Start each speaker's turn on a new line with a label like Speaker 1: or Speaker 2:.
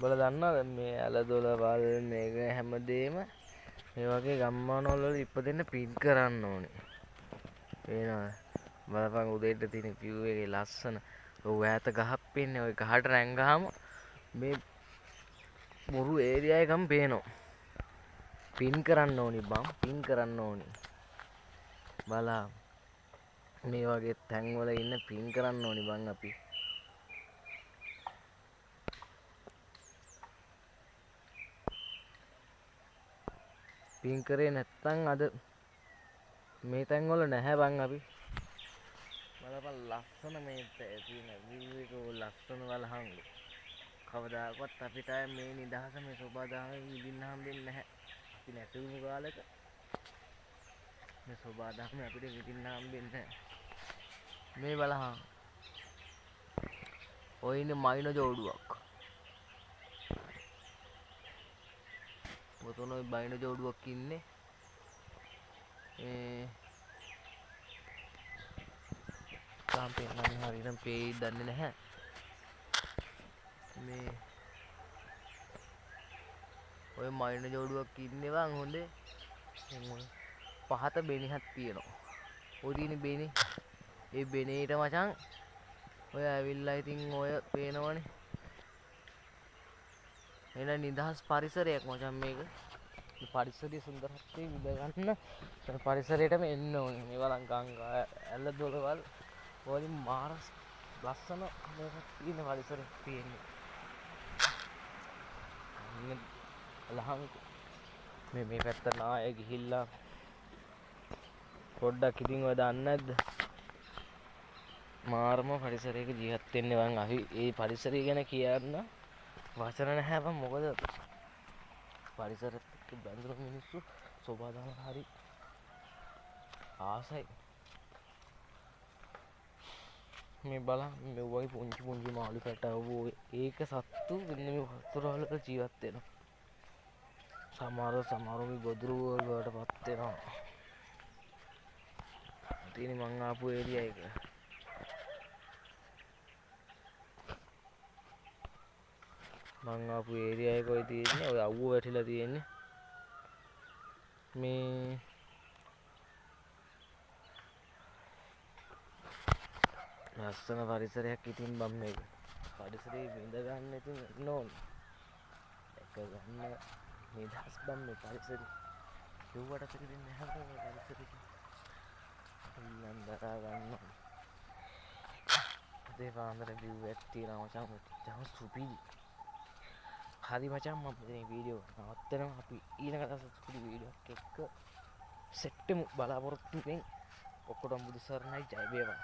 Speaker 1: බල දන්නවද මේ ඇලදොල වල් මේක හැමදේම මේ වගේ ගම්මානවල ඉපදෙන්න පින් කරන්න ඕනේ. පේනවද? බලපන් උදේට තියෙන view එකේ ලස්සන. ඔය ඈත ගහක් පේන්නේ. ඔය ගහට රැංගාම මේ මුරු ඒරියා එකම පේනවා. පින් කරන්න ඕනි බං. පින් කරන්න ඕනි. බලන්න. මේ වගේ තැන්වල ඉන්න පින් කරන්න ඕනි බං අපි. පින් කරේ නැත්තම් අද මේ තැන්වල නැහැ බං අපි. බලපන් ලස්සන මේ තියෙන view එක ලස්සන වලහන්. කවදාකවත් අපිට මේ නිදහස මේ සෝබාදාමේ විඳින්න හම්බෙන්නේ නැහැ. අපි නැති වුණු කාලෙක මේ සෝබාදාමේ අපිට විඳින්න හම්බෙන්නේ නැහැ. මේ බලහන්. ඔය ඉන්නේ මයින ජෝඩුවක්. ඔතන ඔය බයින ජෝඩුවක් ඉන්නේ. තාම පේන්නේ හරියටම පේයි දන්නේ නැහැ. මේ ඔය මයින ජෝඩුවක් ඉන්නේ වන් හොඳේ. පහත බෙනිහක් තියෙනවා. ඔය තියෙන බෙනේ. ඒ බෙනේට මචං ඔය ඇවිල්ලා ඉතින් ඔය පේනවනේ. එන නිදහස් පරිසරයක් මචං මේක. මේ පරිසරයේ සුන්දරත්වය විඳ ගන්න පරිසරයටම එන්න ඕනේ. මේ බලන් ගංගා ඇල දොළවල් වලින් මාරස් ලස්සන මේක තියෙන පරිසරයක් තියෙන්නේ. ලහන් මේ පැත්ත නාය ගිහිල්ලා පොඩ්ඩක් ඉතින් ඔය දන්නේ නැද්ද? මාරම පරිසරයක ජීවත් වෙන්නේ වන් අපි ඒ පරිසරය ගැන කියන්න වචන නැහැ බං. මොකද පරිසරෙත් එක්ක බැඳුණු මිනිස්සු සෝබාදාම හරි ආසයි. මේ බලන්න මේ වගේ පුංචි පුංචි මාළු පැටවෝ ඒක සත්තු මෙන්න මේ වතුර වල ජීවත් වෙනවා. සමහරව ගොදුරු වලටපත් වෙනවා. තියෙන මං ආපු ඒරියා එක. මං ආපු ඒරියා එක ඔය තියෙන්නේ. ඔය අවුව වැටිලා තියෙන්නේ. මේ ලස්සන පරිසරයක් ඉතින් බම් මේක. පරිසරේ විඳ ගන්න ඉතින් ඉන්න ඕනේ. එක ගන්න නිදහස් බම් මේ පරිසරේ. යුවට පිටින් නැහැ මේ පරිසරේ. ඉන්න දරා ගන්න. අදේ පාන්දර view එකක් තියෙනවා මචං. මචං සුපිරි. හරි මචං මම මේ වීඩියෝ නවත්තනවා. අපි ඊළඟ දවසේ සුපිරි වීඩියෝ එකක් එක්ක සෙට්ටමු බලාපොරොත්තු වෙමින් ඔක්කොටම බුදු සරණයි ජය වේවා.